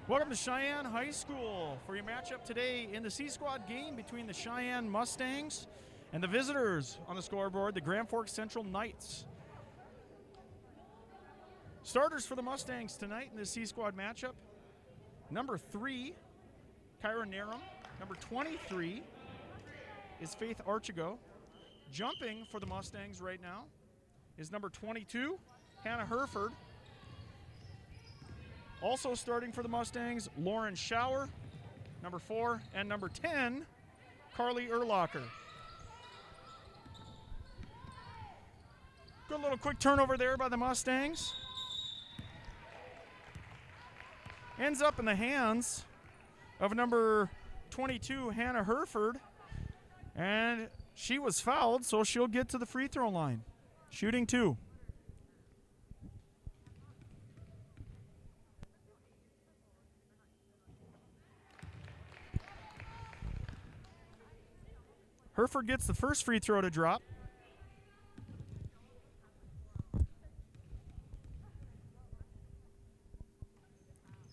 Welcome to Cheyenne High School for your matchup today in the C-Squad game between the Cheyenne Mustangs and the visitors on the scoreboard, the Grand Forks Central Knights. Starters for the Mustangs tonight in the C-Squad matchup. Number 3, Kyra Narum. Number 23 is Faith Archigo. Jumping for the Mustangs right now is number 22, Hannah Herford. Also starting for the Mustangs, Lauren Schauer, number 4, and number 10, Carly Erlacher. Good little quick turnover there by the Mustangs. Ends up in the hands of number 22, Hannah Herford, and she was fouled, so she'll get to the free throw line. Shooting 2. Herford gets the first free throw to drop.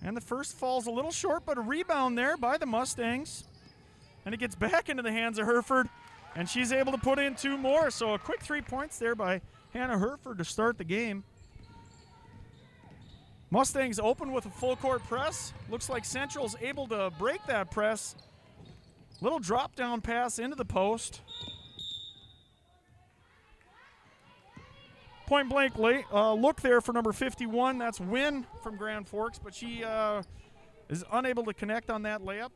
And the first falls a little short, but a rebound there by the Mustangs. And it gets back into the hands of Herford, and she's able to put in 2 more. So a quick 3 points there by Hannah Herford to start the game. Mustangs open with a full court press. Looks like Central's able to break that press. Little drop down pass into the post. Point blank look there for number 51. That's Wynn from Grand Forks, but she is unable to connect on that layup.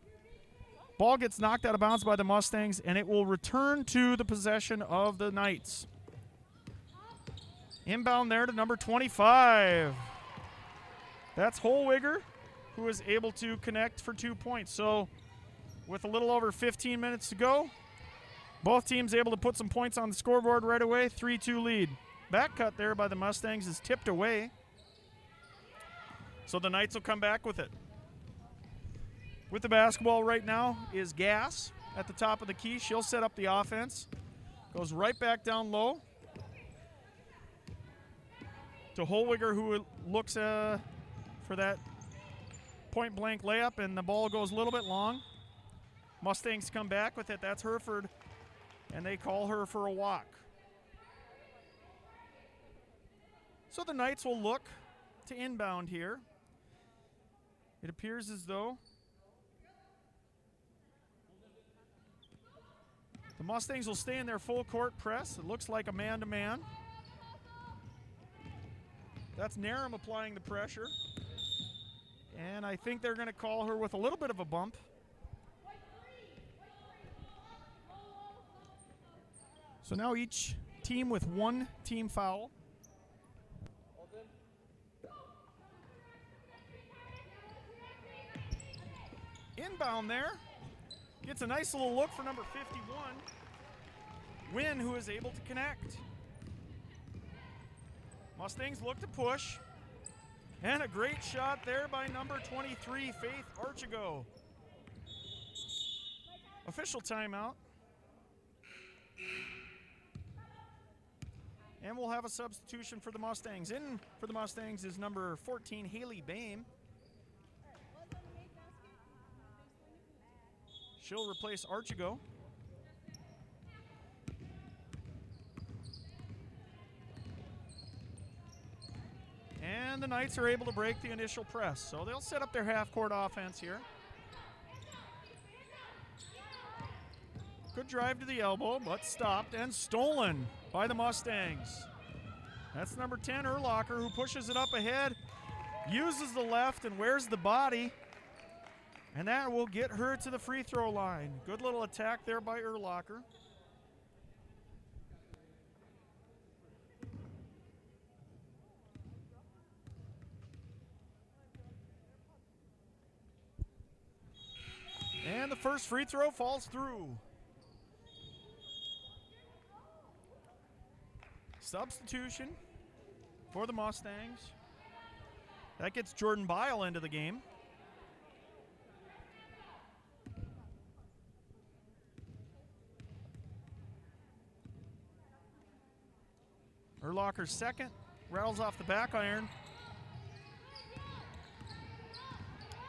Ball gets knocked out of bounds by the Mustangs, and it will return to the possession of the Knights. Inbound there to number 25. That's Holwiger, who is able to connect for 2 points. So with a little over 15 minutes to go, both teams able to put some points on the scoreboard right away. 3-2 lead. Back cut there by the Mustangs is tipped away. So the Knights will come back with it. With the basketball right now is Gass at the top of the key. She'll set up the offense. Goes right back down low to Holwiger, who looks for that point blank layup, and the ball goes a little bit long. Mustangs come back with it. That's Herford, and they call her for a walk. So the Knights will look to inbound here. It appears as though the Mustangs will stay in their full court press. It looks like a man-to-man. That's Narum applying the pressure. And I think they're going to call her with a little bit of a bump. So now each team with 1 team foul. Inbound there. Gets a nice little look for number 51. Wynn, who is able to connect. Mustangs look to push. And a great shot there by number 23, Faith Archigo. Official timeout. And we'll have a substitution for the Mustangs. In for the Mustangs is number 14, Haley Boehm. She'll replace Archigo. And the Knights are able to break the initial press. So they'll set up their half-court offense here. Good drive to the elbow, but stopped and stolen by the Mustangs. That's number 10, Erlacher, who pushes it up ahead, uses the left and wears the body. And that will get her to the free throw line. Good little attack there by Erlacher. And the first free throw falls through. Substitution for the Mustangs. That gets Jordan Bile into the game. Erlacher's second, rattles off the back iron.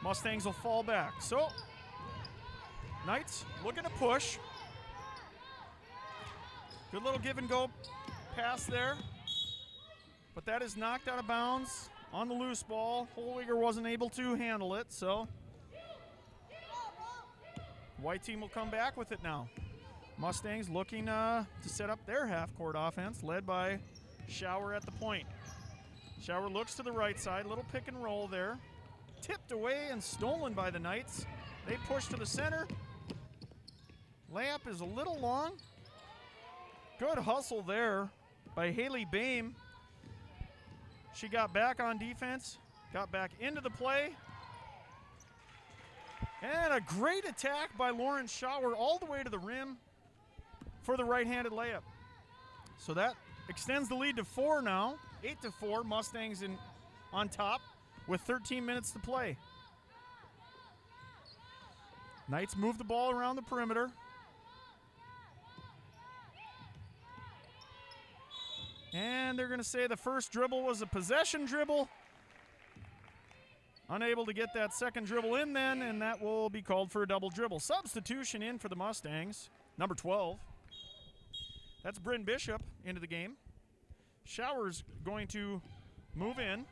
Mustangs will fall back. So, Knights looking to push. Good little give and go pass there. But that is knocked out of bounds on the loose ball. Holwiger wasn't able to handle it, so white team will come back with it now. Mustangs looking to set up their half-court offense, led by Schauer at the point. Schauer looks to the right side, little pick and roll there. Tipped away and stolen by the Knights. They push to the center. Layup is a little long. Good hustle there by Haley Boehm. She got back on defense, got back into the play. And a great attack by Lauren Schauer all the way to the rim for the right-handed layup. So that extends the lead to 4 now. 8-4, Mustangs on top with 13 minutes to play. Knights move the ball around the perimeter. And they're going to say the first dribble was a possession dribble. Unable to get that second dribble in then, and that will be called for a double dribble. Substitution in for the Mustangs, number 12. That's Bryn Bishop into the game. Schauer's going to move in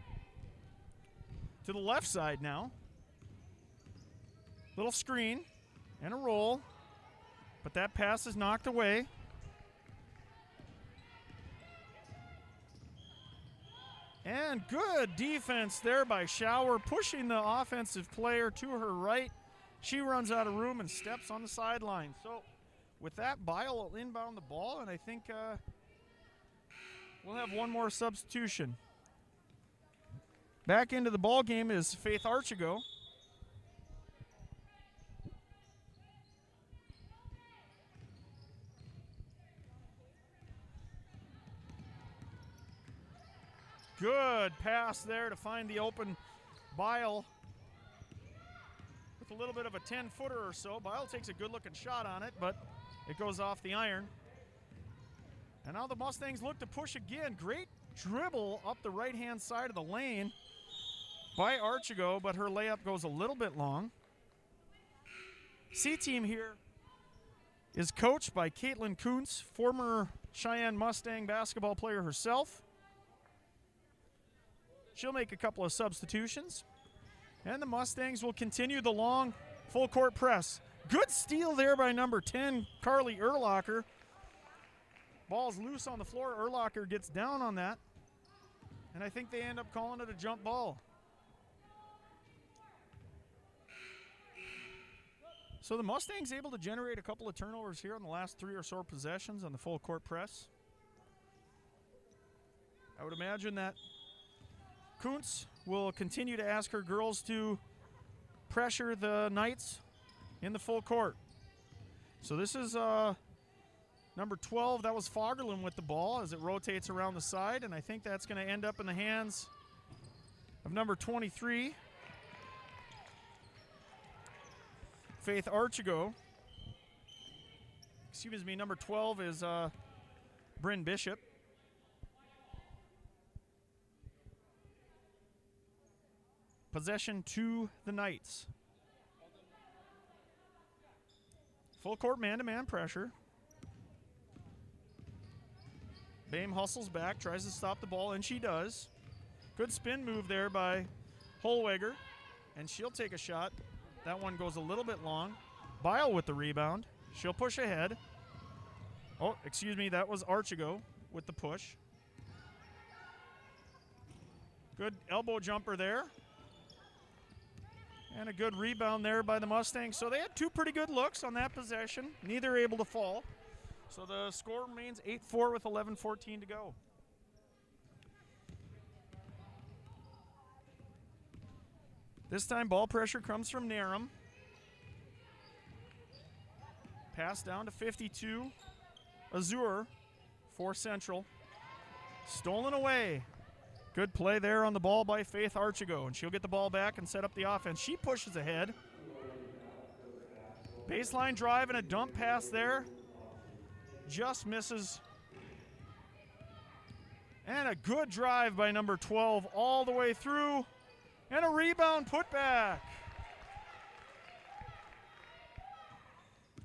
to the left side now. Little screen and a roll, but that pass is knocked away. And good defense there by Schauer, pushing the offensive player to her right. She runs out of room and steps on the sideline. So with that, Bile will inbound the ball, and I think we'll have one more substitution. Back into the ball game is Faith Archigo. Good pass there to find the open Bile with a little bit of a 10-footer or so. Bile takes a good-looking shot on it, but it goes off the iron. And now the Mustangs look to push again. Great dribble up the right-hand side of the lane by Archigo, but her layup goes a little bit long. C-team here is coached by Caitlin Kuntz, former Cheyenne Mustang basketball player herself. She'll make a couple of substitutions. And the Mustangs will continue the long full-court press. Good steal there by number 10, Carly Urlacher. Ball's loose on the floor. Urlacher gets down on that. And I think they end up calling it a jump ball. So the Mustangs able to generate a couple of turnovers here on the last 3 or so possessions on the full-court press. I would imagine that Kuntz will continue to ask her girls to pressure the Knights in the full court. So this is number 12. That was Fagerlund with the ball as it rotates around the side, and I think that's going to end up in the hands of number 23, Faith Archigo. Excuse me, number 12 is Bryn Bishop. Possession to the Knights. Full court man-to-man pressure. Boehm hustles back, tries to stop the ball, and she does. Good spin move there by Holwiger, and she'll take a shot. That one goes a little bit long. Bile with the rebound. She'll push ahead. Oh, excuse me, that was Archigo with the push. Good elbow jumper there. And a good rebound there by the Mustangs. So they had 2 pretty good looks on that possession. Neither able to fall. So the score remains 8-4 with 11:14 to go. This time ball pressure comes from Narum. Pass down to 52. Azure for Central. Stolen away. Good play there on the ball by Faith Archigo, and she'll get the ball back and set up the offense. She pushes ahead. Baseline drive and a dump pass there. Just misses. And a good drive by number 12 all the way through. And a rebound put back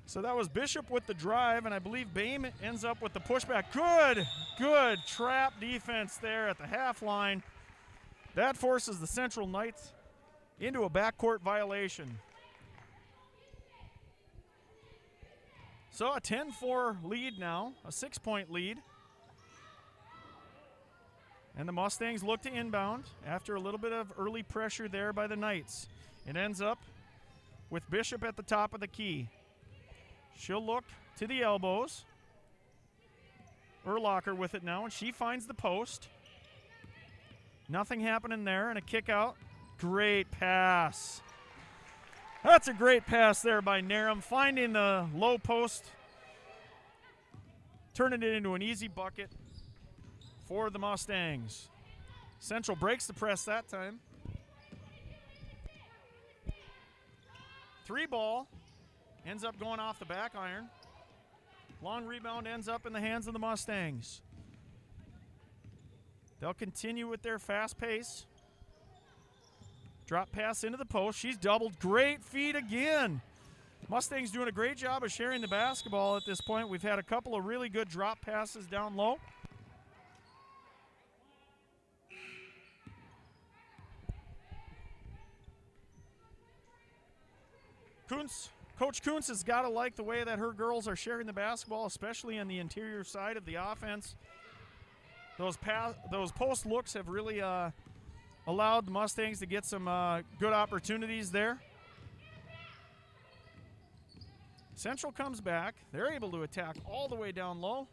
So that was Bishop with the drive, and I believe Boehm ends up with the pushback. Good trap defense there at the half line. That forces the Central Knights into a backcourt violation. So a 10-4 lead now, a 6-point lead. And the Mustangs look to inbound after a little bit of early pressure there by the Knights. It ends up with Bishop at the top of the key. She'll look to the elbows. Urlacher with it now, and she finds the post. Nothing happening there, and a kick out. Great pass. That's a great pass there by Narum, finding the low post, turning it into an easy bucket for the Mustangs. Central breaks the press that time. 3 ball. Ends up going off the back iron. Long rebound ends up in the hands of the Mustangs. They'll continue with their fast pace. Drop pass into the post. She's doubled. Great feed again. Mustangs doing a great job of sharing the basketball at this point. We've had a couple of really good drop passes down low. Coach Kuntz has got to like the way that her girls are sharing the basketball, especially on the interior side of the offense. Those post looks have really allowed the Mustangs to get some good opportunities there. Central comes back. They're able to attack all the way down low.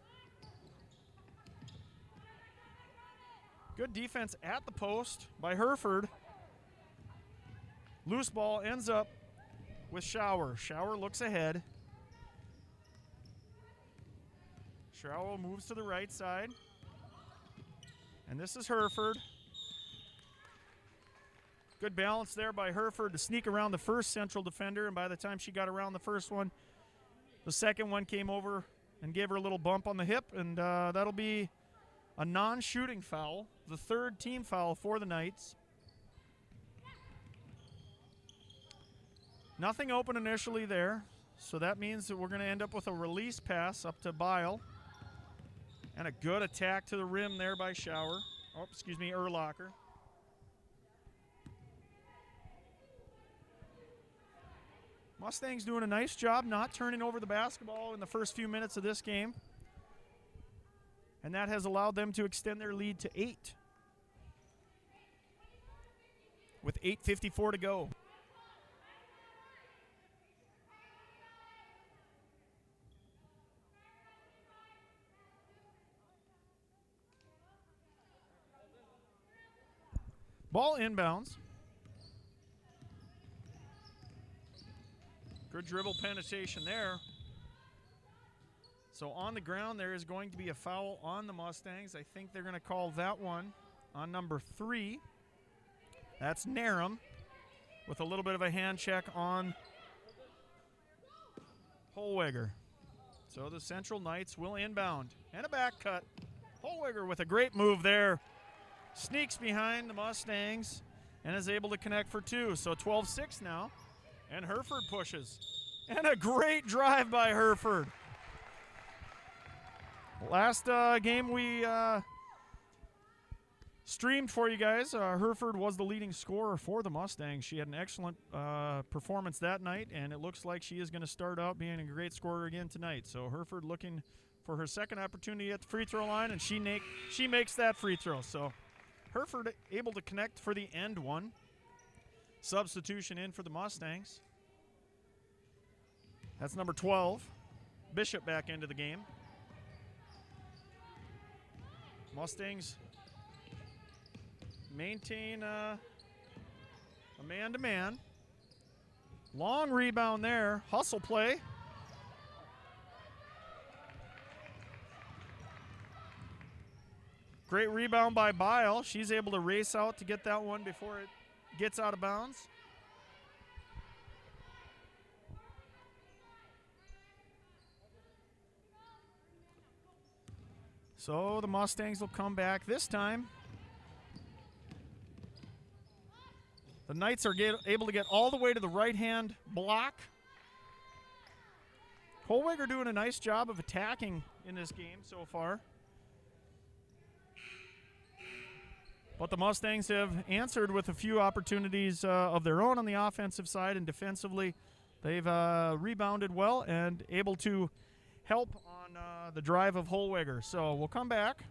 Good defense at the post by Hereford. Loose ball ends up with Schauer. Schauer looks ahead. Schauer moves to the right side. And this is Hereford. Good balance there by Hereford to sneak around the first Central defender, and by the time she got around the first one, the second one came over and gave her a little bump on the hip, and that'll be a non-shooting foul, the 3rd team foul for the Knights. Nothing open initially there, so that means that we're going to end up with a release pass up to Bile. And a good attack to the rim there by Urlacher. Mustangs doing a nice job not turning over the basketball in the first few minutes of this game. And that has allowed them to extend their lead to 8. With 8:54 to go. Ball inbounds. Good dribble penetration there. So on the ground, there is going to be a foul on the Mustangs. I think they're going to call that one on number 3. That's Narum with a little bit of a hand check on Hollweger. So the Central Knights will inbound. And a back cut. Hollweger with a great move there. Sneaks behind the Mustangs and is able to connect for 2. So 12-6 now. And Hereford pushes. And a great drive by Hereford. Last game we streamed for you guys, Hereford was the leading scorer for the Mustangs. She had an excellent performance that night, and it looks like she is going to start out being a great scorer again tonight. So Hereford looking for her second opportunity at the free throw line, and she makes that free throw. So Hereford able to connect for the end one. Substitution in for the Mustangs. That's number 12. Bishop back into the game. Mustangs maintain a man-to-man. Long rebound there. Hustle play. Great rebound by Bile. She's able to race out to get that one before it gets out of bounds. So the Mustangs will come back this time. The Knights are able to get all the way to the right-hand block. Hollweger doing a nice job of attacking in this game so far. But the Mustangs have answered with a few opportunities of their own on the offensive side, and defensively they've rebounded well and able to help on the drive of Hollweger. So we'll come back.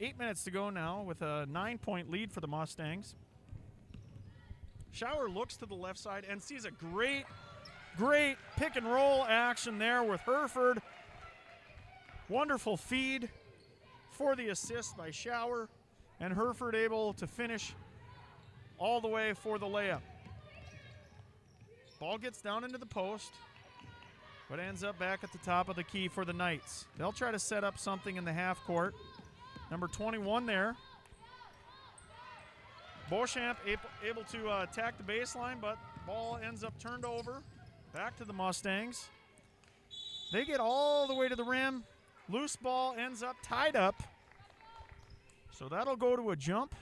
8 minutes to go now with a 9-point lead for the Mustangs. Schauer looks to the left side and sees a great pick and roll action there with Herford. Wonderful feed for the assist by Schauer, and Herford able to finish all the way for the layup. Ball gets down into the post, but ends up back at the top of the key for the Knights. They'll try to set up something in the half court. Number 21 there. Beauchamp able to attack the baseline, but ball ends up turned over. Back to the Mustangs. They get all the way to the rim. Loose ball ends up tied up. So that'll go to a jump.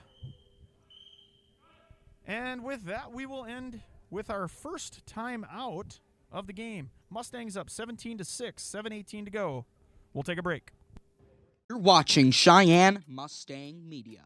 And with that, we will end with our first time out of the game. Mustangs up 17-6, 7:18 to go. We'll take a break. You're watching Cheyenne Mustang Media.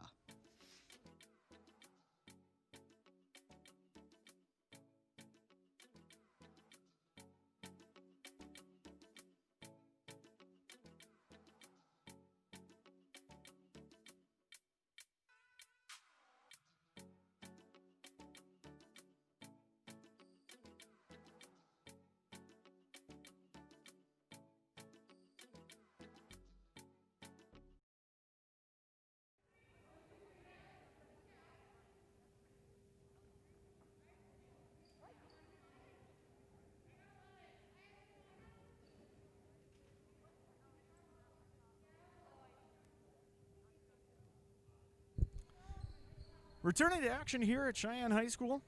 Returning to action here at Cheyenne High School.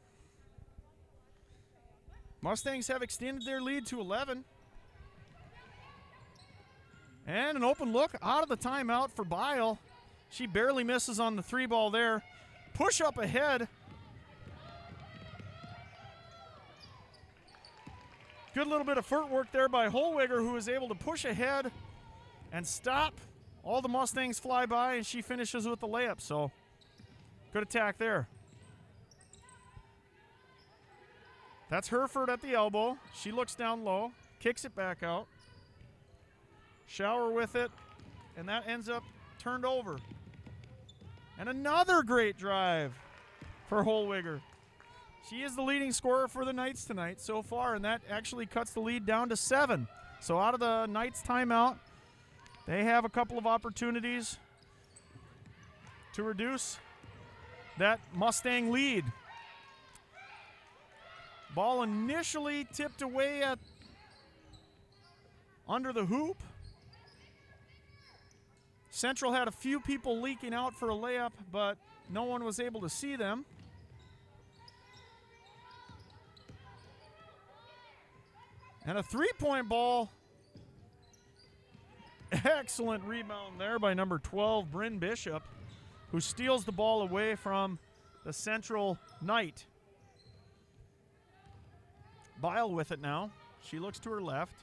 Mustangs have extended their lead to 11. And an open look out of the timeout for Bile. She barely misses on the three ball there. Push up ahead. Good little bit of footwork there by Hollweger, who is able to push ahead and stop. All the Mustangs fly by, and she finishes with the layup. So good attack there. That's Herford at the elbow. She looks down low, kicks it back out. Schauer with it, and that ends up turned over. And another great drive for Hollweger. She is the leading scorer for the Knights tonight so far, and that actually cuts the lead down to 7. So out of the Knights timeout, they have a couple of opportunities to reduce that Mustang lead. Ball initially tipped away at under the hoop. Central had a few people leaking out for a layup, but no one was able to see them. And a three-point ball. Excellent rebound there by number 12, Bryn Bishop, who steals the ball away from the Central Knight. Bile with it now. She looks to her left.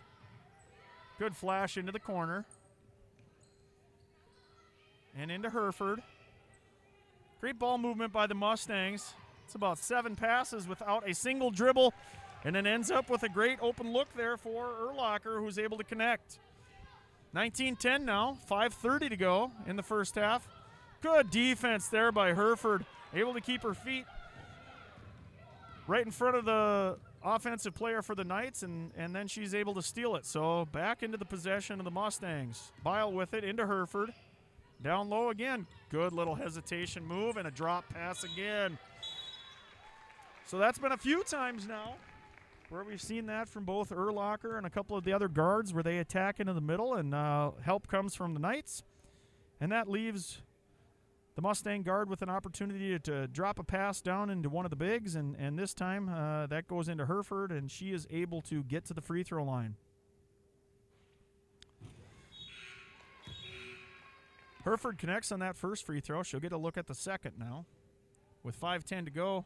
Good flash into the corner. And into Herford. Great ball movement by the Mustangs. It's about 7 passes without a single dribble. And it ends up with a great open look there for Urlacher, who's able to connect. 19-10 now, 5:30 to go in the first half. Good defense there by Herford, able to keep her feet right in front of the offensive player for the Knights, and then she's able to steal it. So back into the possession of the Mustangs. Bile with it into Herford. Down low again. Good little hesitation move and a drop pass again. So that's been a few times now where we've seen that from both Urlacher and a couple of the other guards where they attack into the middle, and help comes from the Knights. And that leaves the Mustang guard with an opportunity to drop a pass down into one of the bigs, and this time that goes into Herford, and she is able to get to the free throw line. Herford connects on that first free throw. She'll get a look at the second now. With 5:10 to go,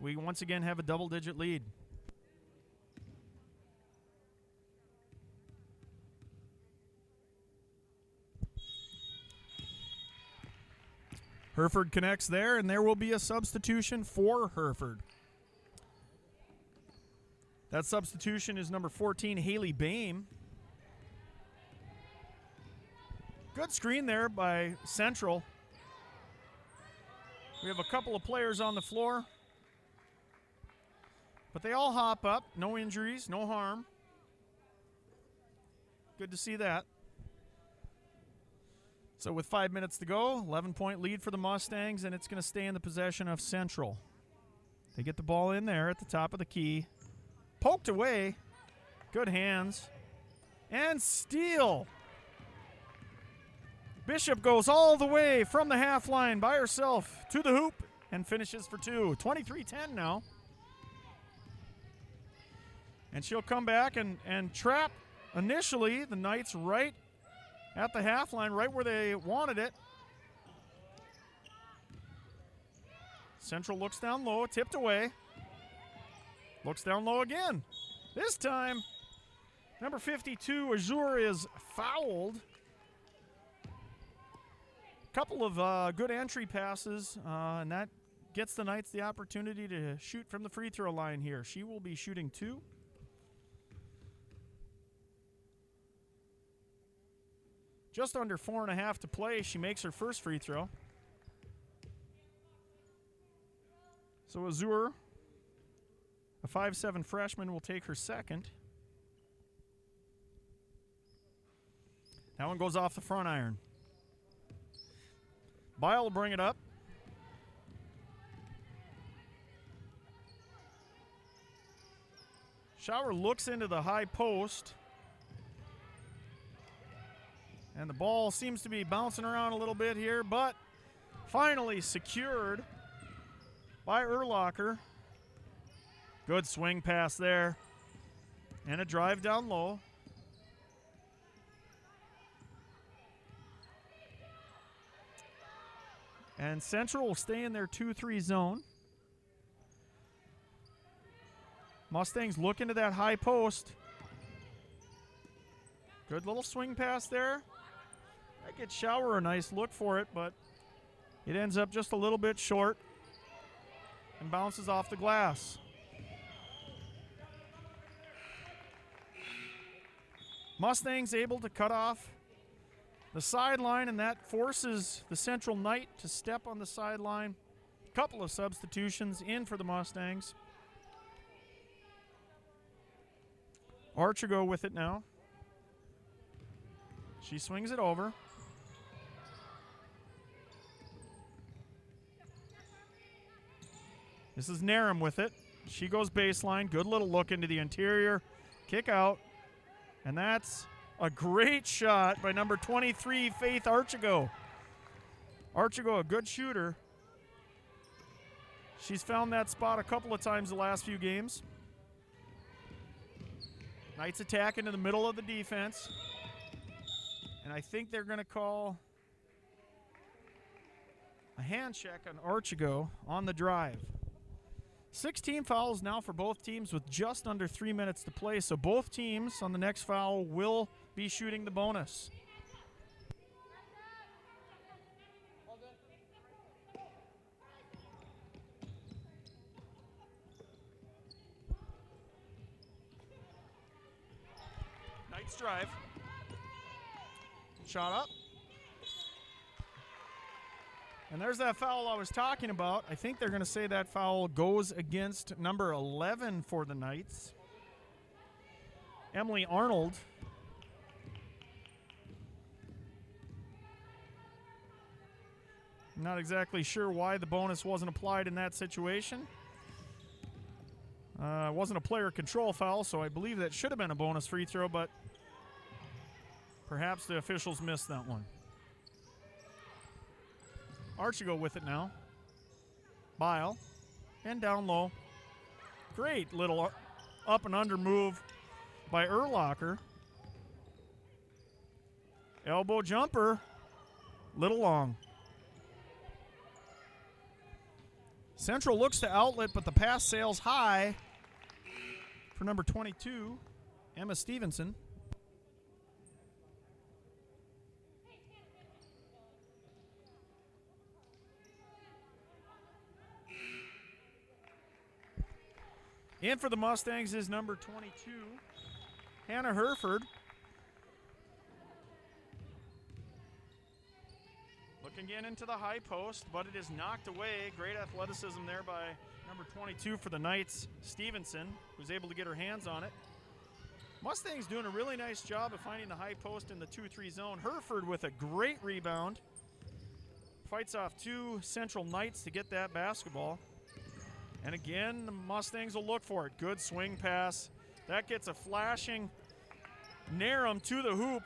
we once again have a double-digit lead. Hereford connects there, and there will be a substitution for Hereford. That substitution is number 14, Haley Boehm. Good screen there by Central. We have a couple of players on the floor, but they all hop up. No injuries, no harm. Good to see that. So with 5 minutes to go, 11-point lead for the Mustangs, and it's going to stay in the possession of Central. They get the ball in there at the top of the key. Poked away. Good hands. And steal. Bishop goes all the way from the half line by herself to the hoop and finishes for two. 23-10 now. And she'll come back and trap initially the Knights right at the half line, right where they wanted it. Central looks down low, tipped away. Looks down low again. This time, number 52, Azure, is fouled. Couple of good entry passes, and that gets the Knights the opportunity to shoot from the free throw line here. She will be shooting 2. Just under 4.5 to play. She makes her first free throw. So Azure, a 5'7" freshman, will take her second. That one goes off the front iron. Bile will bring it up. Schauer looks into the high post. And the ball seems to be bouncing around a little bit here, but finally secured by Urlacher. Good swing pass there. And a drive down low. And Central will stay in their 2-3 zone. Mustangs look into that high post. Good little swing pass there. That gets Schauer a nice look for it, but it ends up just a little bit short and bounces off the glass. Mustangs able to cut off the sideline, and that forces the Central Knight to step on the sideline. A couple of substitutions in for the Mustangs. Archigo with it now. She swings it over. This is Narum with it. She goes baseline. Good little look into the interior. Kick out. And that's a great shot by number 23, Faith Archigo. Archigo, a good shooter. She's found that spot a couple of times the last few games. Knights attack into the middle of the defense. And I think they're going to call a hand check on Archigo on the drive. 16 fouls now for both teams with just under 3 minutes to play. So both teams on the next foul will be shooting the bonus. Knights drive. Shot up. And there's that foul I was talking about. I think they're going to say that foul goes against number 11 for the Knights, Emily Arnold. I'm not exactly sure why the bonus wasn't applied in that situation. It wasn't a player control foul, so I believe that should have been a bonus free throw, but perhaps the officials missed that one. Archigo with it now. Bile. And down low. Great little up and under move by Urlacher. Elbow jumper. Little long. Central looks to outlet, but the pass sails high for number 22, Emma Stevenson. In for the Mustangs is number 22, Hannah Herford. Looking again into the high post, but it is knocked away. Great athleticism there by number 22 for the Knights, Stevenson, who's able to get her hands on it. Mustangs doing a really nice job of finding the high post in the 2-3 zone. Herford with a great rebound. Fights off two Central Knights to get that basketball. And again, the Mustangs will look for it. Good swing pass. That gets a flashing Narum to the hoop.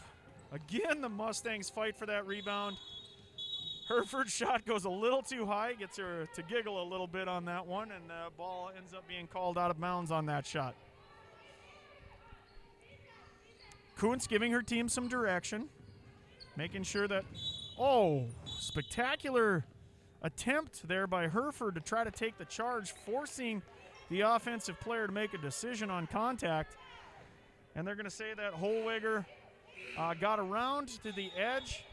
Again, the Mustangs fight for that rebound. Herford's shot goes a little too high, gets her to giggle a little bit on that one, and the ball ends up being called out of bounds on that shot. Kuntz giving her team some direction, making sure that, spectacular attempt there by Herford to try to take the charge, forcing the offensive player to make a decision on contact. And they're going to say that Holwiger got around to the edge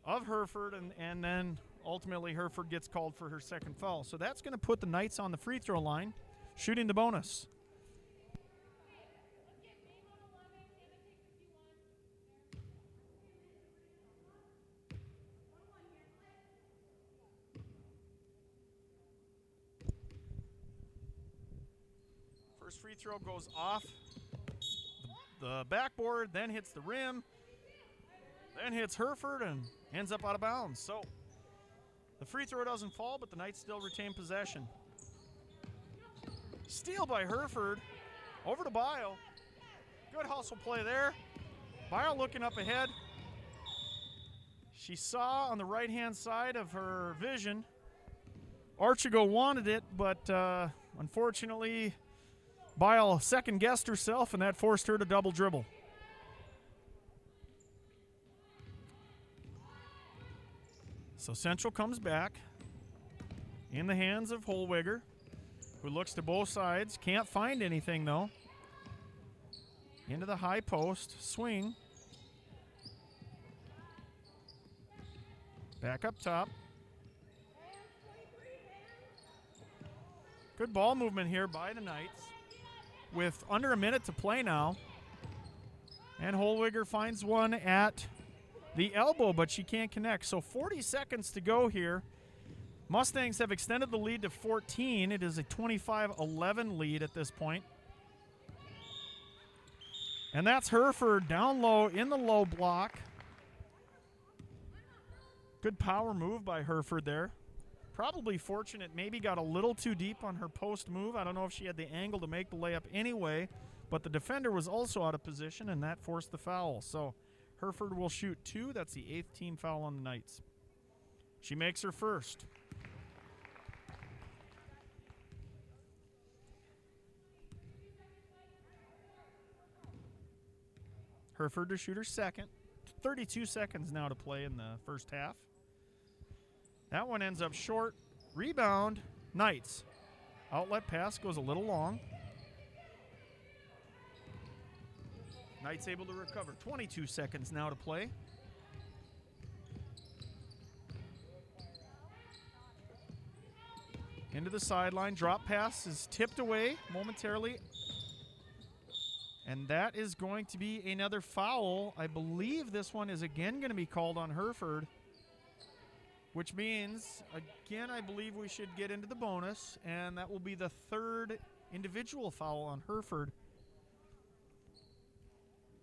of Herford, and then ultimately Herford gets called for her second foul. So that's going to put the Knights on the free throw line, shooting the bonus. First free throw goes off the backboard, then hits the rim, then hits Herford and ends up out of bounds. So the free throw doesn't fall, but the Knights still retain possession. Steal by Herford over to Bio. Good hustle play there. Bio looking up ahead. She saw on the right-hand side of her vision Archigo wanted it, but unfortunately Bio second-guessed herself, and that forced her to double dribble. So Central comes back in the hands of Holwiger, who looks to both sides. Can't find anything, though. Into the high post. Swing. Back up top. Good ball movement here by the Knights, with under a minute to play now. And Holwiger finds one at the elbow, but she can't connect. So 40 seconds to go here. Mustangs have extended the lead to 14. It is a 25-11 lead at this point. And that's Herford down low in the low block. Good power move by Herford there. Probably fortunate, maybe got a little too deep on her post move. I don't know if she had the angle to make the layup anyway, but the defender was also out of position, and that forced the foul. So Herford will shoot two. That's the 8th team foul on the Knights. She makes her first. Herford to shoot her second. 32 seconds now to play in the first half. That one ends up short. Rebound, Knights. Outlet pass goes a little long. Knights able to recover. 22 seconds now to play. Into the sideline. Drop pass is tipped away momentarily. And that is going to be another foul. I believe this one is again going to be called on Herford, which means, again, I believe we should get into the bonus, and that will be the third individual foul on Herford.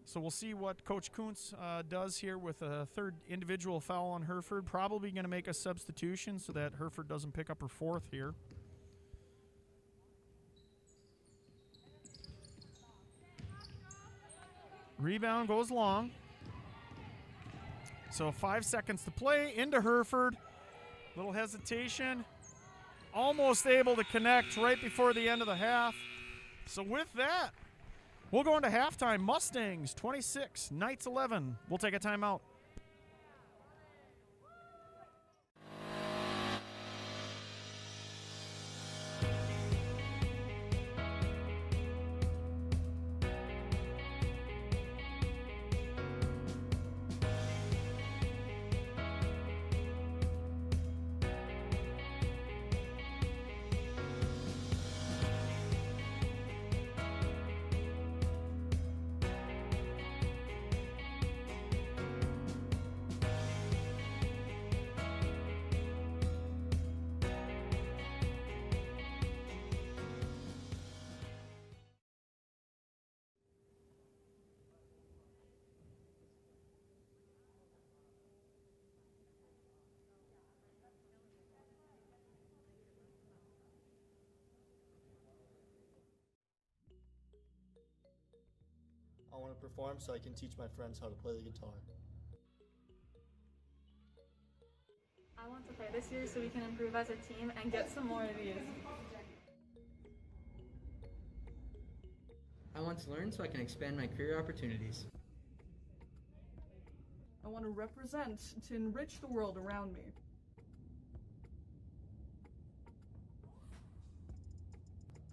So we'll see what Coach Kuntz does here with a third individual foul on Herford. Probably going to make a substitution so that Herford doesn't pick up her fourth here. Rebound goes long. So 5 seconds to play. Into Herford. Little hesitation. Almost able to connect right before the end of the half. So with that, we'll go into halftime. Mustangs 26, Knights 11. We'll take a timeout. want to perform so I can teach my friends how to play the guitar. I want to play this year so we can improve as a team and get some more of these. I want to learn so I can expand my career opportunities. I want to represent to enrich the world around me.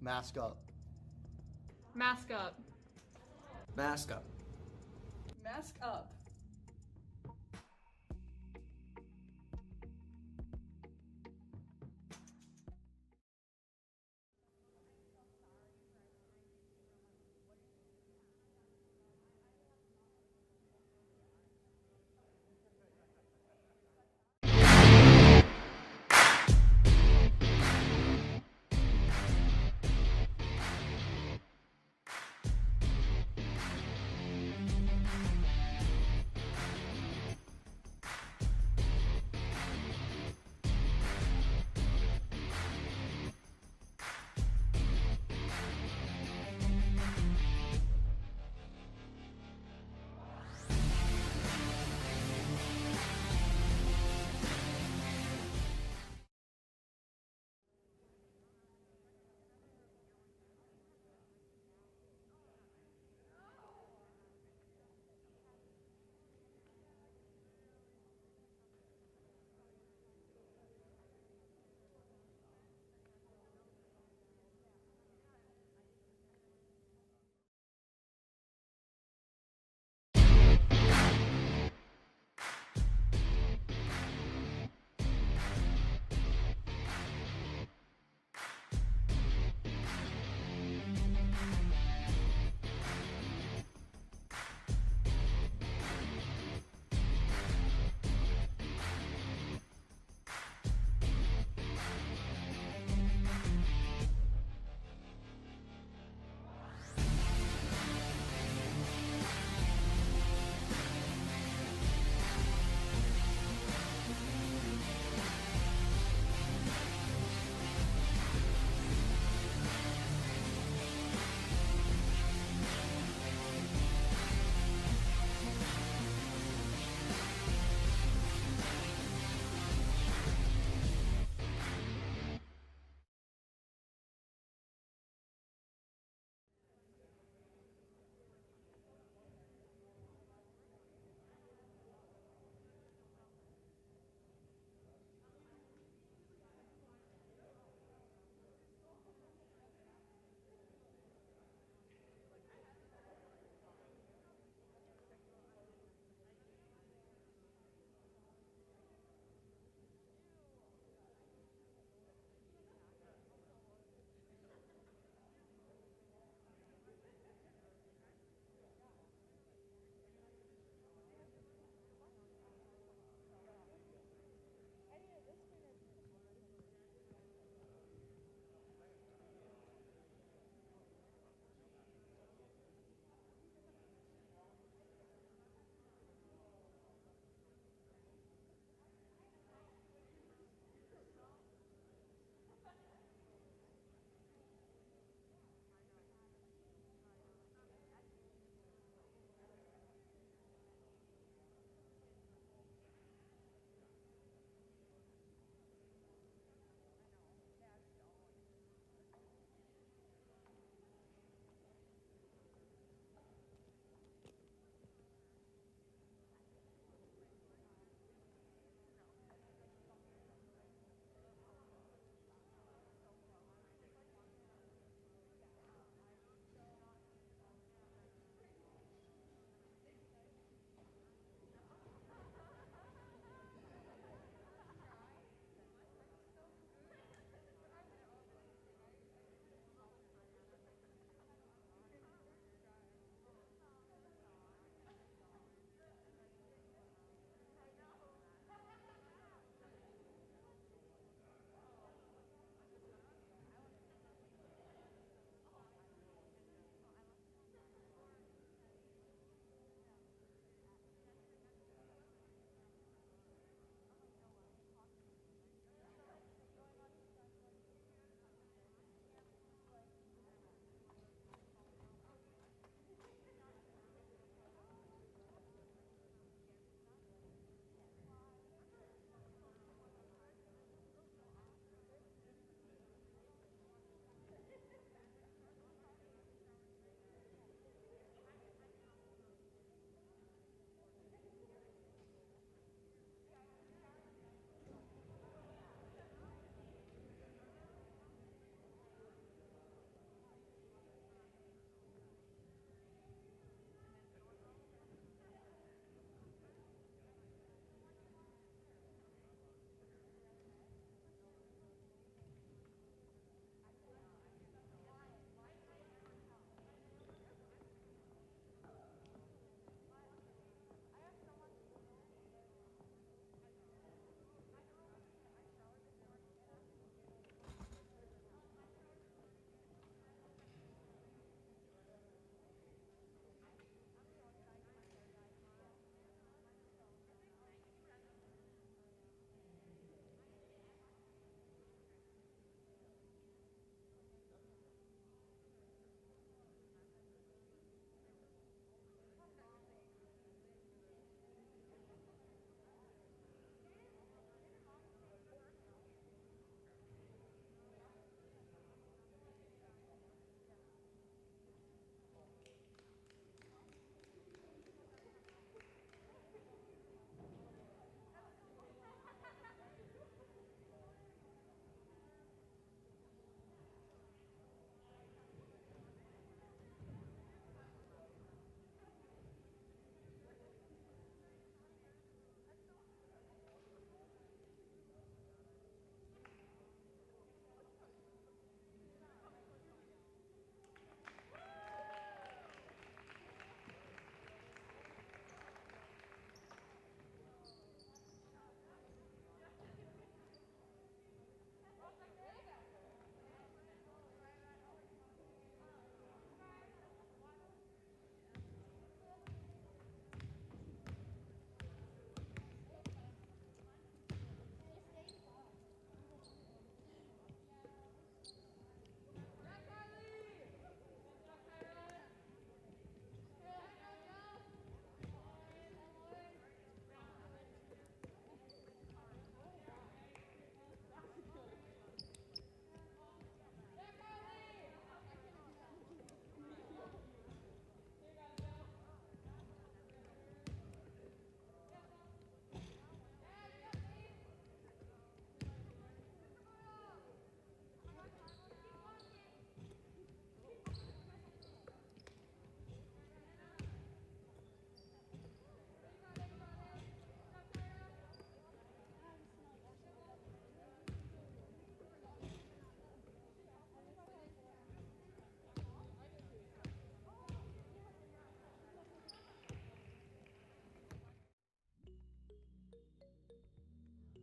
Mask up. Mask up. Mask up. Mask up.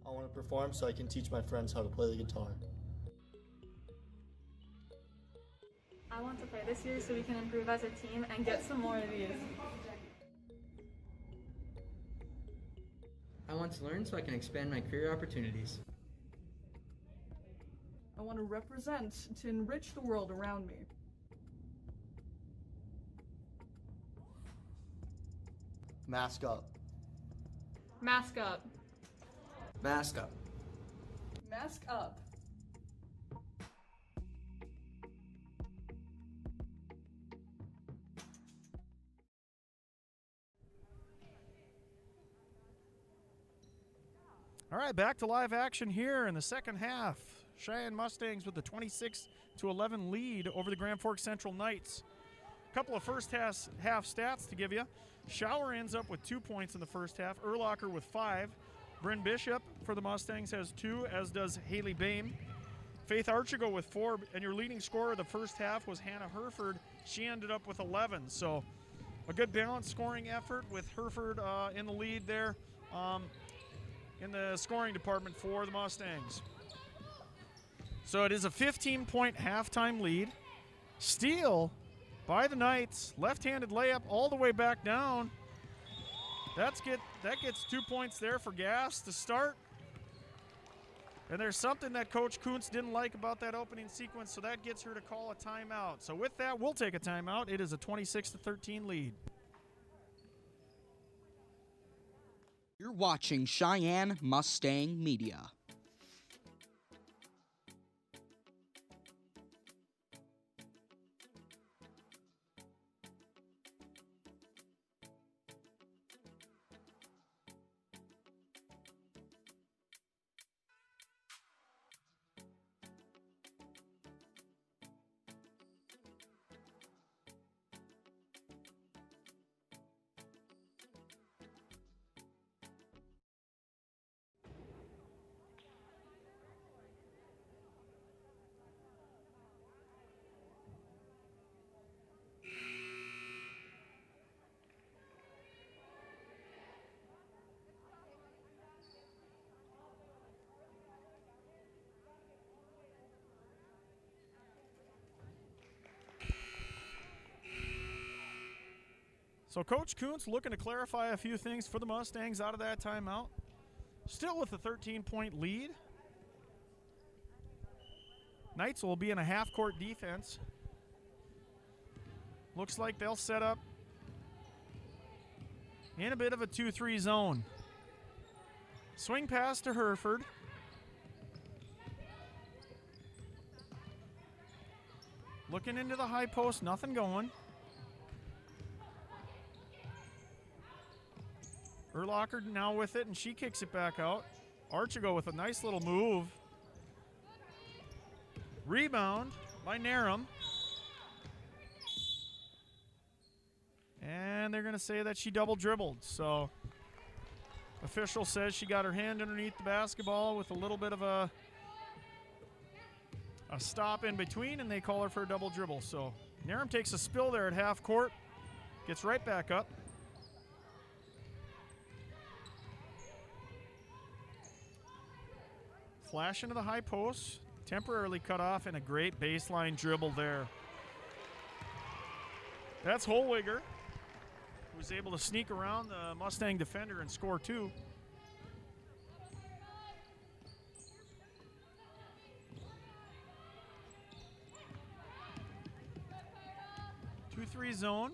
I want to perform so I can teach my friends how to play the guitar. I want to play this year so we can improve as a team and get some more of these. I want to learn so I can expand my career opportunities. I want to represent to enrich the world around me. Mask up. Mask up. Mask up. Mask up. All right, back to live action here in the second half. Cheyenne Mustangs with the 26-11 lead over the Grand Forks Central Knights. A couple of first half stats to give you. Shower ends up with 2 points in the first half. Erlacher with 5. Bryn Bishop for the Mustangs has 2, as does Haley Bain. Faith Archigo with 4, and your leading scorer of the first half was Hannah Herford. She ended up with 11. So a good balanced scoring effort with Herford in the lead there in the scoring department for the Mustangs. So it is a 15-point halftime lead. Steal by the Knights. Left-handed layup all the way back down. That gets 2 points there for Gas to start. And there's something that Coach Kuntz didn't like about that opening sequence, so that gets her to call a timeout. So with that, we'll take a timeout. It is a 26-13 lead. You're watching Cheyenne Mustang Media. So Coach Kuntz looking to clarify a few things for the Mustangs out of that timeout. Still with a 13-point lead. Knights will be in a half-court defense. Looks like they'll set up in a bit of a 2-3 zone. Swing pass to Herford. Looking into the high post, nothing going. Erlacher now with it, and she kicks it back out. Archigo with a nice little move. Rebound by Narum. And they're going to say that she double dribbled. So official says she got her hand underneath the basketball with a little bit of a stop in between, and they call her for a double dribble. So Narum takes a spill there at half court, gets right back up. Flash into the high post, temporarily cut off, and a great baseline dribble there. That's Holwiger, who was able to sneak around the Mustang defender and score 2. Two-three zone.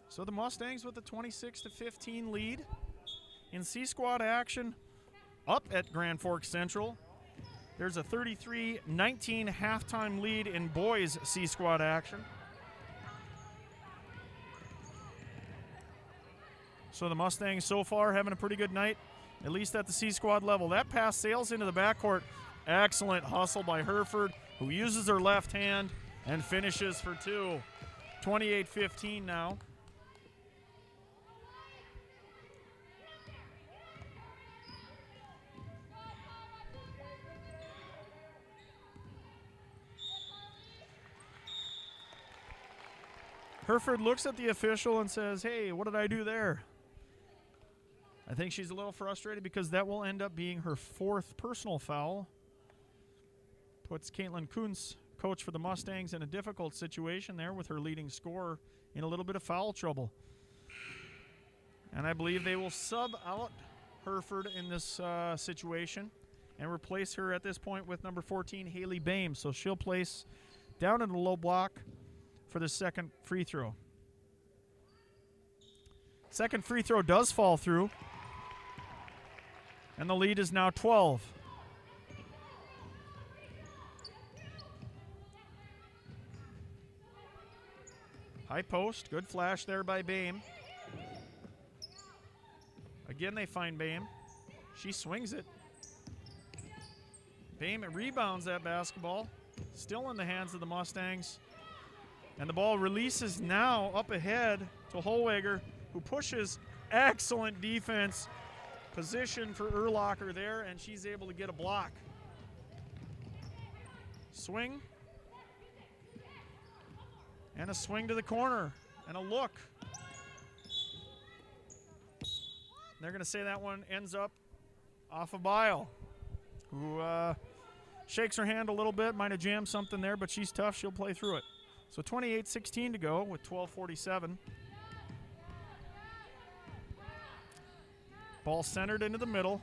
So the Mustangs with a 26-15 lead. In C-Squad action up at Grand Forks Central, there's a 33-19 halftime lead in boys C-Squad action. So the Mustangs so far having a pretty good night, at least at the C-Squad level. That pass sails into the backcourt. Excellent hustle by Herford, who uses her left hand and finishes for 2. 28-15 now. Hereford looks at the official and says, hey, what did I do there? I think she's a little frustrated because that will end up being her 4th personal foul. Puts Caitlin Kuntz, coach for the Mustangs, in a difficult situation there with her leading scorer in a little bit of foul trouble. And I believe they will sub out Hereford in this situation and replace her at this point with number 14, Haley Bame. So she'll place down in the low block for the second free throw. Second free throw does fall through, and the lead is now 12. High post, good flash there by Bame. Again, they find Bame. She swings it. Bame rebounds that basketball, still in the hands of the Mustangs. And the ball releases now up ahead to Hollweger, who pushes. Excellent defense. Position for Urlacher there, and she's able to get a block. Swing. And a swing to the corner. And a look. They're going to say that one ends up off of Bile, who shakes her hand a little bit, might have jammed something there, but she's tough. She'll play through it. So 28-16 to go with 12:47. Ball centered into the middle.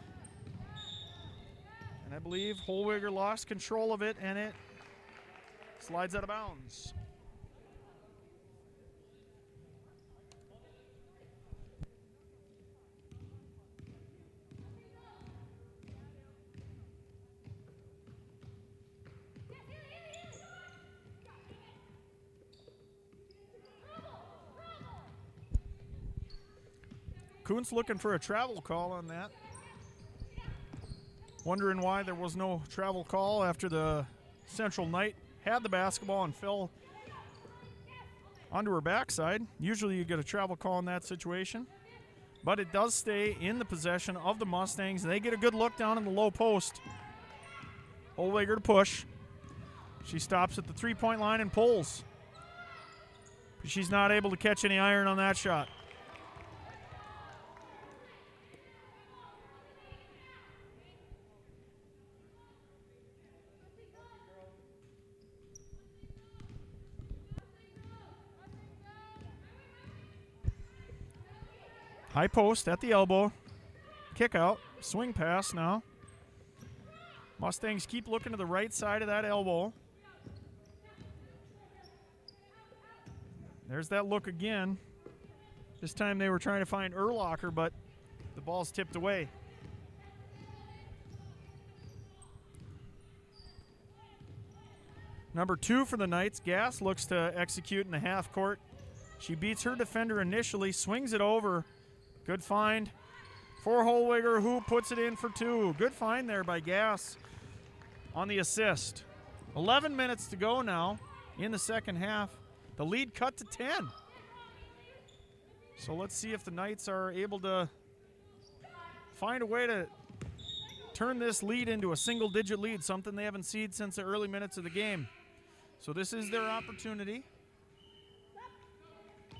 And I believe Hollweger lost control of it, and it slides out of bounds. Kuntz looking for a travel call on that. Wondering why there was no travel call after the Central Knight had the basketball and fell onto her backside. Usually you get a travel call in that situation. But it does stay in the possession of the Mustangs. They get a good look down in the low post. Hollweger to push. She stops at the three-point line and pulls. But she's not able to catch any iron on that shot. High post at the elbow. Kick out. Swing pass now. Mustangs keep looking to the right side of that elbow. There's that look again. This time they were trying to find Urlacher, but the ball's tipped away. Number 2 for the Knights, Gass, looks to execute in the half court. She beats her defender initially, swings it over. Good find for Hollweger, who puts it in for 2. Good find there by Gass on the assist. 11 minutes to go now in the second half. The lead cut to 10. So let's see if the Knights are able to find a way to turn this lead into a single-digit lead, something they haven't seen since the early minutes of the game. So this is their opportunity.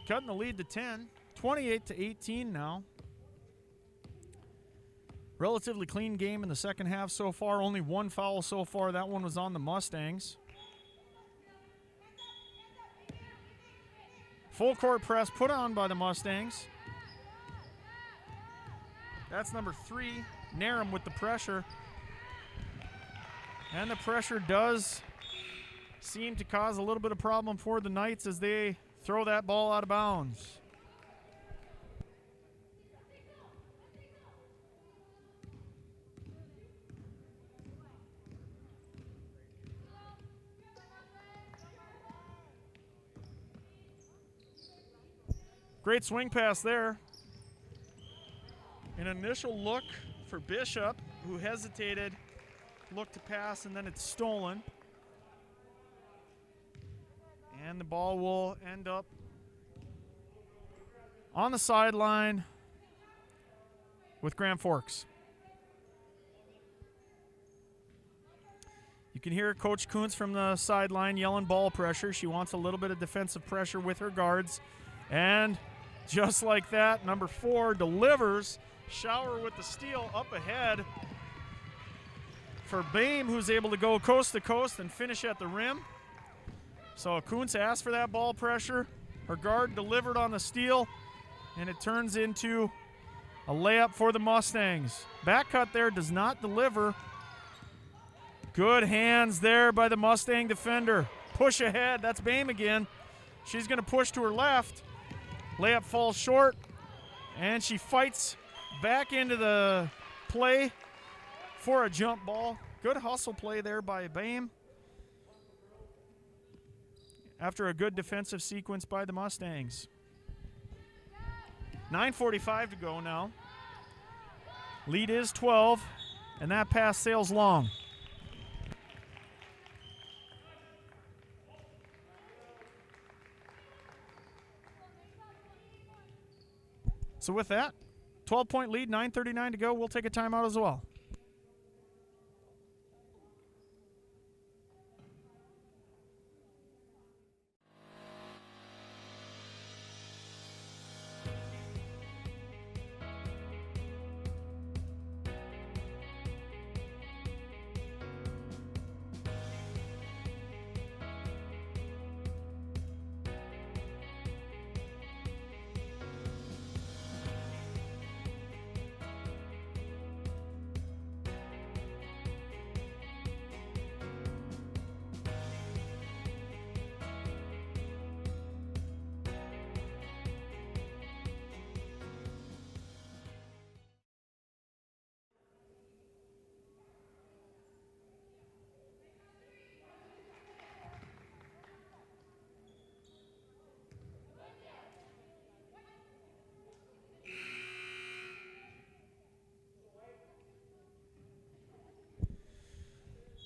Cutting the lead to 10. 28-18 now. Relatively clean game in the second half so far. Only one foul so far. That one was on the Mustangs. Full court press put on by the Mustangs. That's number 3, Narum with the pressure. And the pressure does seem to cause a little bit of problem for the Knights as they throw that ball out of bounds. Great swing pass there. An initial look for Bishop, who hesitated, looked to pass, and then it's stolen. And the ball will end up on the sideline with Grand Forks. You can hear Coach Kuntz from the sideline yelling ball pressure. She wants a little bit of defensive pressure with her guards. And just like that, number 4 delivers. Shower with the steal up ahead for Boehm, who's able to go coast to coast and finish at the rim. So Kuntz asked for that ball pressure. Her guard delivered on the steal, and it turns into a layup for the Mustangs. Back cut there does not deliver. Good hands there by the Mustang defender. Push ahead. That's Boehm again. She's going to push to her left. Layup falls short, and she fights back into the play for a jump ball. Good hustle play there by Boehm after a good defensive sequence by the Mustangs. 9:45 to go now. Lead is 12, and that pass sails long. So with that, 12-point lead, 9:39 to go. We'll take a timeout as well.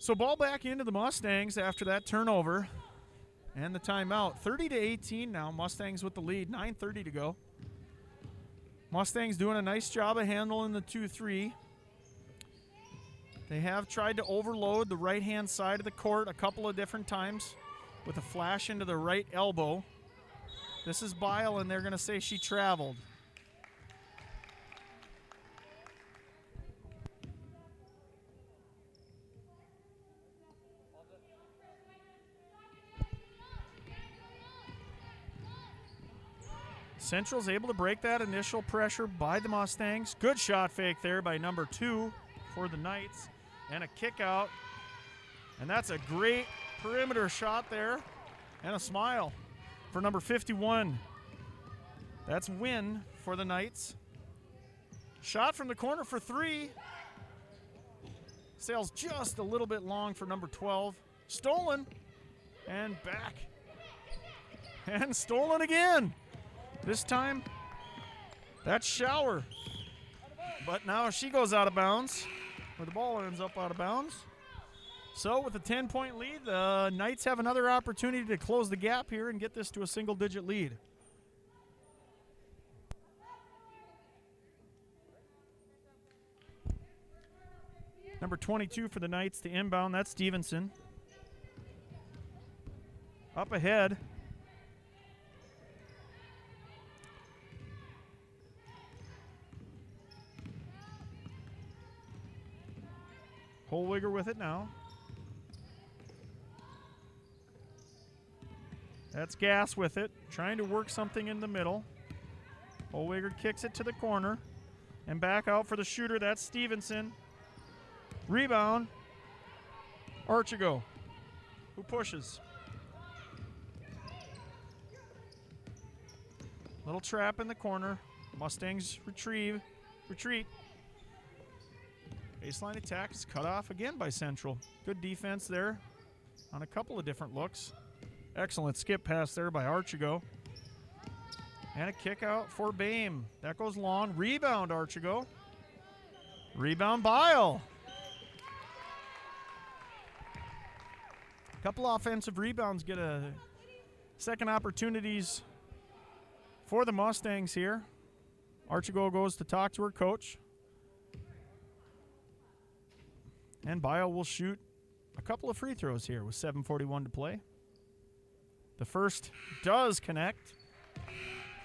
So ball back into the Mustangs after that turnover and the timeout. 30-18 now. Mustangs with the lead. 9:30 to go. Mustangs doing a nice job of handling the 2-3. They have tried to overload the right-hand side of the court a couple of different times with a flash into the right elbow. This is Bile, and they're going to say she traveled. Central's able to break that initial pressure by the Mustangs. Good shot fake there by number 2 for the Knights. And a kick out. And that's a great perimeter shot there. And a smile for number 51. That's win for the Knights. Shot from the corner for 3. Sails just a little bit long for number 12. Stolen. And back. And stolen again. This time, that's Shower. But now she goes out of bounds, or the ball ends up out of bounds. So with a 10-point lead, the Knights have another opportunity to close the gap here and get this to a single-digit lead. Number 22 for the Knights to inbound, that's Stevenson. Up ahead. Holwiger with it now. That's Gass with it, trying to work something in the middle. Holwiger kicks it to the corner. And back out for the shooter, that's Stevenson. Rebound. Archigo, who pushes. Little trap in the corner. Mustangs retreat. Baseline attack is cut off again by Central. Good defense there on a couple of different looks. Excellent skip pass there by Archigo. And a kick out for Boehm. That goes long. Rebound, Archigo. Rebound, Bile. A couple offensive rebounds get a second opportunities for the Mustangs here. Archigo goes to talk to her coach. And Bile will shoot a couple of free throws here with 7:41 to play. The first does connect.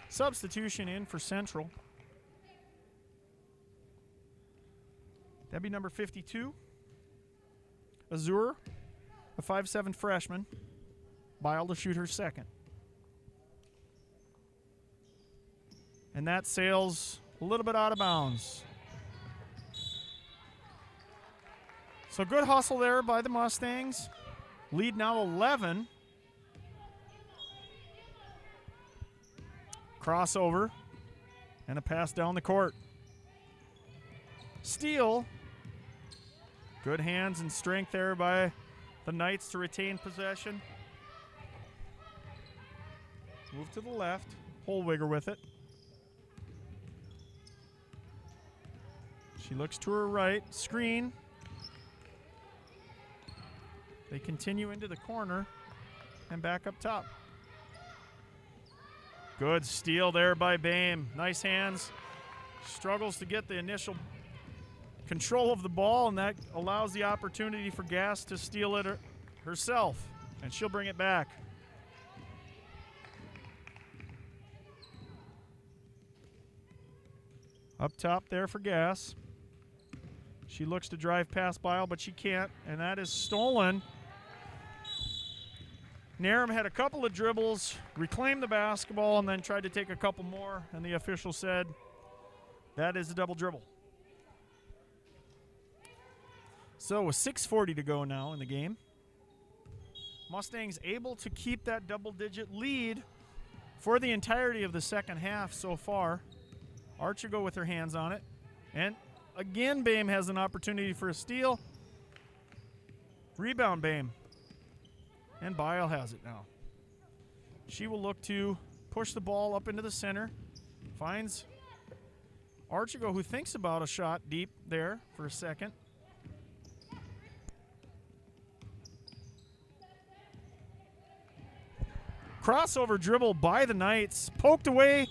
Substitution in for Central. That'd be number 52. Azur, a 5'7" freshman. Bile to shoot her second. And that sails a little bit out of bounds. So good hustle there by the Mustangs. Lead now 11. Crossover and a pass down the court. Steal. Good hands and strength there by the Knights to retain possession. Move to the left. Holwiger with it. She looks to her right. Screen. They continue into the corner and back up top. Good steal there by Bame. Nice hands. Struggles to get the initial control of the ball, and that allows the opportunity for Gass to steal it herself, and she'll bring it back. Up top there for Gass. She looks to drive past Bile, but she can't, and that is stolen. Narum had a couple of dribbles, reclaimed the basketball, and then tried to take a couple more, and the official said that is a double dribble. So with 6:40 to go now in the game, Mustangs able to keep that double-digit lead for the entirety of the second half so far. Archigo with her hands on it, and again Bame has an opportunity for a steal. Rebound Bame. And Bile has it now. She will look to push the ball up into the center. Finds Archigo, who thinks about a shot deep there for a second. Crossover dribble by the Knights. Poked away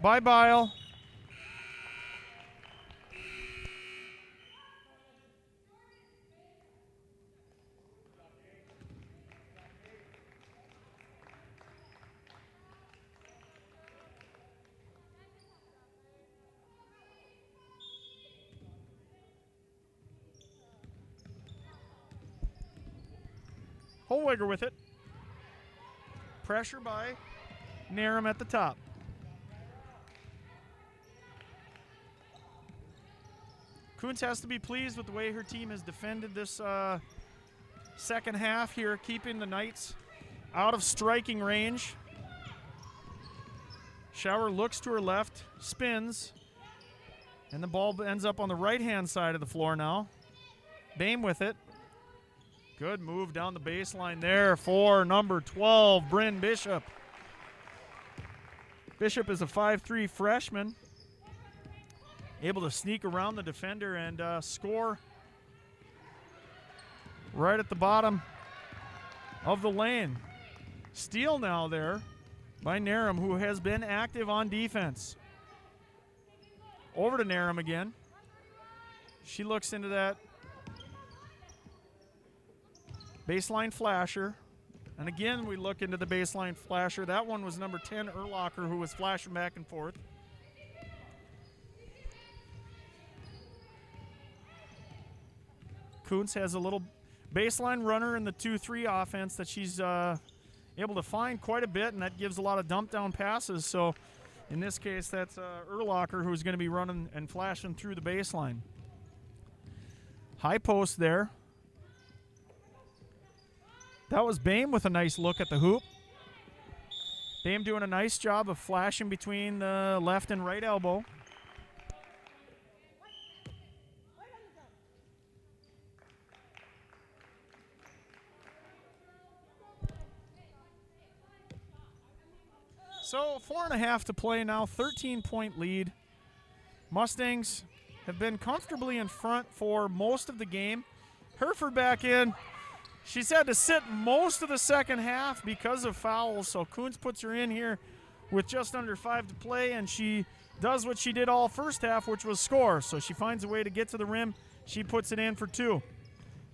by Bile. Holwiger with it. Pressure by Narum at the top. Kuntz has to be pleased with the way her team has defended this second half here, keeping the Knights out of striking range. Schauer looks to her left, spins, and the ball ends up on the right-hand side of the floor now. Bame with it. Good move down the baseline there for number 12, Bryn Bishop. Bishop is a 5'3" freshman, able to sneak around the defender and score right at the bottom of the lane. Steal now there by Narum, who has been active on defense. Over to Narum again. She looks into that baseline flasher. And again, we look into the baseline flasher. That one was number 10, Urlacher, who was flashing back and forth. Kuntz has a little baseline runner in the 2-3 offense that she's able to find quite a bit, and that gives a lot of dump down passes. So in this case, that's Urlacher who's going to be running and flashing through the baseline. High post there. That was Bame with a nice look at the hoop. Bame doing a nice job of flashing between the left and right elbow. So 4.5 to play now, 13-point lead. Mustangs have been comfortably in front for most of the game. Hereford back in. She's had to sit most of the second half because of fouls, so Kuntz puts her in here with just under 5 to play, and she does what she did all first half, which was score. So she finds a way to get to the rim. She puts it in for 2.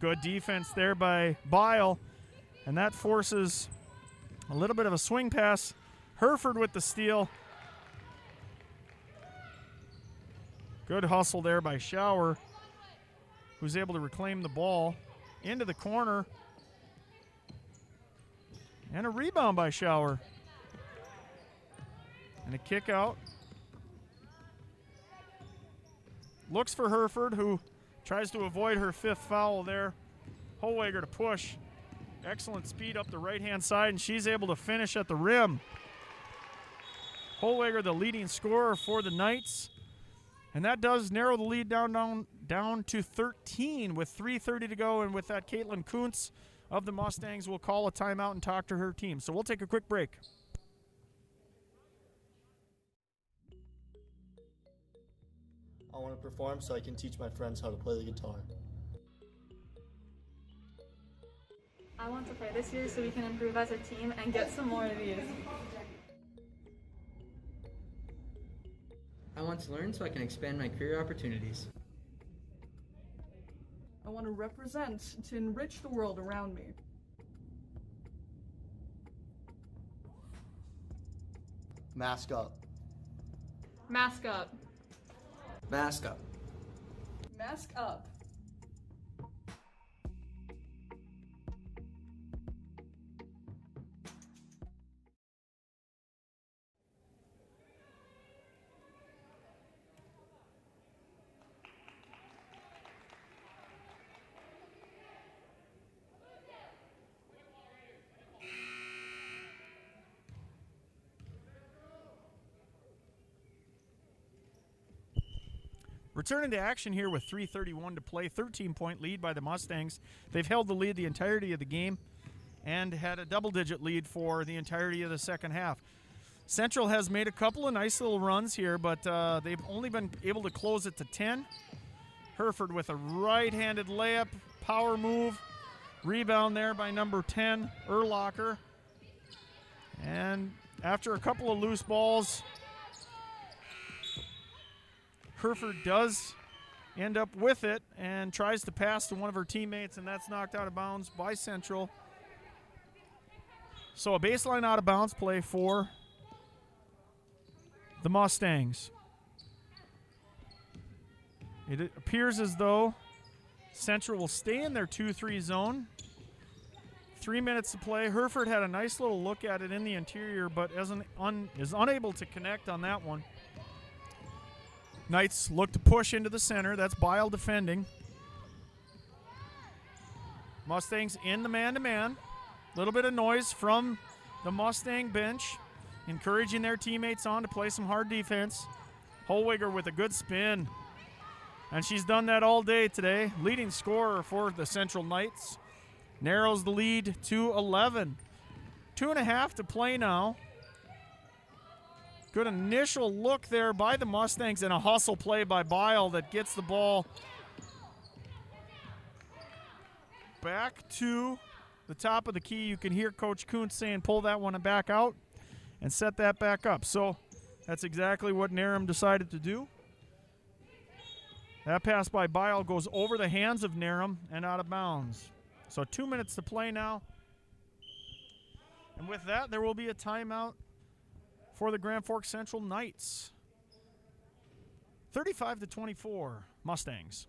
Good defense there by Bile, and that forces a little bit of a swing pass. Hereford with the steal. Good hustle there by Shower, who's able to reclaim the ball into the corner. And a rebound by Shower. And a kick out. Looks for Hereford, who tries to avoid her fifth foul there. Hollweger to push. Excellent speed up the right-hand side, and she's able to finish at the rim. Hollweger, the leading scorer for the Knights. And that does narrow the lead down to 13 with 3:30 to go. And with that, Caitlin Kuntz of the Mustangs will call a timeout and talk to her team. So we'll take a quick break. I want to perform so I can teach my friends how to play the guitar. I want to play this year so we can improve as a team and get some more of these. I want to learn so I can expand my career opportunities. I want to represent to enrich the world around me. Mask up. Mask up. Mask up. Mask up. Returning to action here with 3:31 to play, 13-point lead by the Mustangs. They've held the lead the entirety of the game and had a double-digit lead for the entirety of the second half. Central has made a couple of nice little runs here, but they've only been able to close it to 10. Hereford with a right-handed layup, power move, rebound there by number 10, Urlacher. And after a couple of loose balls, Hereford does end up with it and tries to pass to one of her teammates, and that's knocked out of bounds by Central. So a baseline out of bounds play for the Mustangs. It appears as though Central will stay in their 2-3 zone. 3 minutes to play. Hereford had a nice little look at it in the interior, but is unable to connect on that one. Knights look to push into the center. That's Bile defending. Mustangs in the man-to-man. Little bit of noise from the Mustang bench, encouraging their teammates on to play some hard defense. Hollweger with a good spin. And she's done that all day today. Leading scorer for the Central Knights. Narrows the lead to 11. 2.5 to play now. Good initial look there by the Mustangs and a hustle play by Bile that gets the ball back to the top of the key. You can hear Coach Kuntz saying pull that one back out and set that back up. So that's exactly what Narum decided to do. That pass by Bile goes over the hands of Narum and out of bounds. So 2 minutes to play now. And with that, there will be a timeout for the Grand Forks Central Knights. 35-24, Mustangs.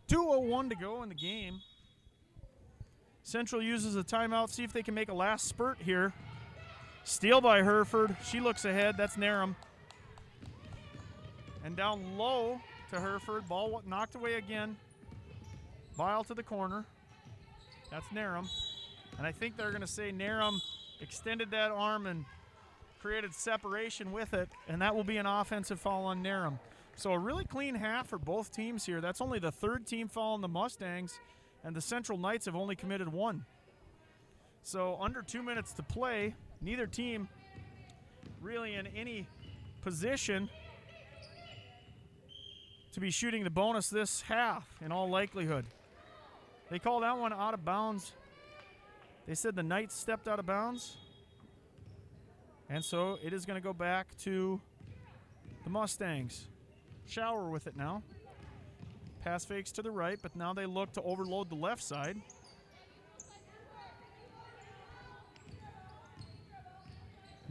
.201 to go in the game. Central uses a timeout, see if they can make a last spurt here. Steal by Hereford. She looks ahead. That's Narum. And down low to Hereford. Ball knocked away again. Bile to the corner. That's Narum. And I think they're going to say Narum extended that arm and created separation with it, and that will be an offensive foul on Narum. So a really clean half for both teams here. That's only the third team foul on the Mustangs, and the Central Knights have only committed one. So under 2 minutes to play, neither team really in any position to be shooting the bonus this half in all likelihood. They call that one out of bounds. They said the Knights stepped out of bounds. And so it is going to go back to the Mustangs. Shower with it now. Pass fakes to the right, but now they look to overload the left side.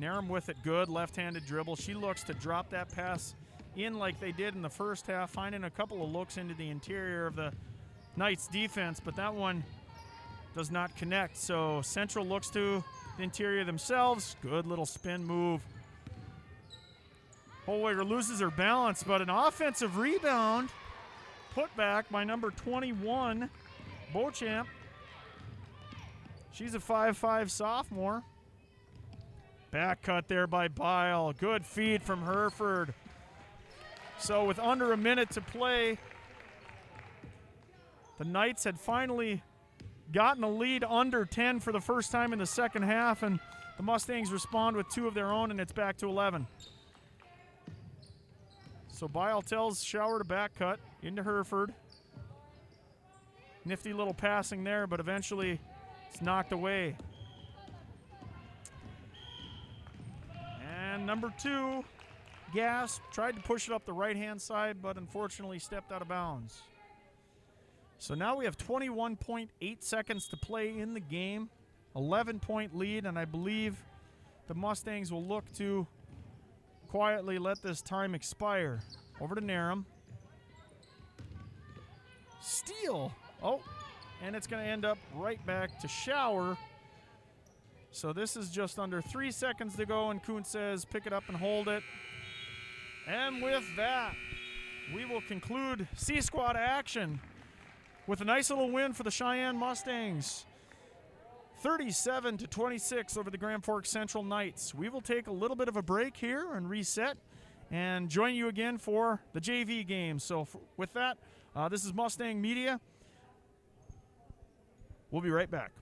Narum with it, good left-handed dribble. She looks to drop that pass in like they did in the first half, finding a couple of looks into the interior of the Knights defense, but that one does not connect. So Central looks to the interior themselves. Good little spin move. Hollweger loses her balance, but an offensive rebound put back by number 21, Beauchamp. She's a 5'5" sophomore. Back cut there by Bile. Good feed from Hereford. So with under a minute to play, the Knights had finally gotten a lead under 10 for the first time in the second half, and the Mustangs respond with 2 of their own, and it's back to 11. So Bile tells Shower to back cut into Hereford. Nifty little passing there, but eventually it's knocked away. And number 2, Gass, tried to push it up the right-hand side, but unfortunately stepped out of bounds. So now we have 21.8 seconds to play in the game, 11-point lead, and I believe the Mustangs will look to quietly let this time expire. Over to Narum. Steal. Oh, and it's going to end up right back to Shower. So this is just under 3 seconds to go, and Kuhn says pick it up and hold it. And with that, we will conclude C-Squad action with a nice little win for the Cheyenne Mustangs. 37-26 over the Grand Forks Central Knights. We will take a little bit of a break here and reset and join you again for the JV game. So with that, this is Mustang Media. We'll be right back.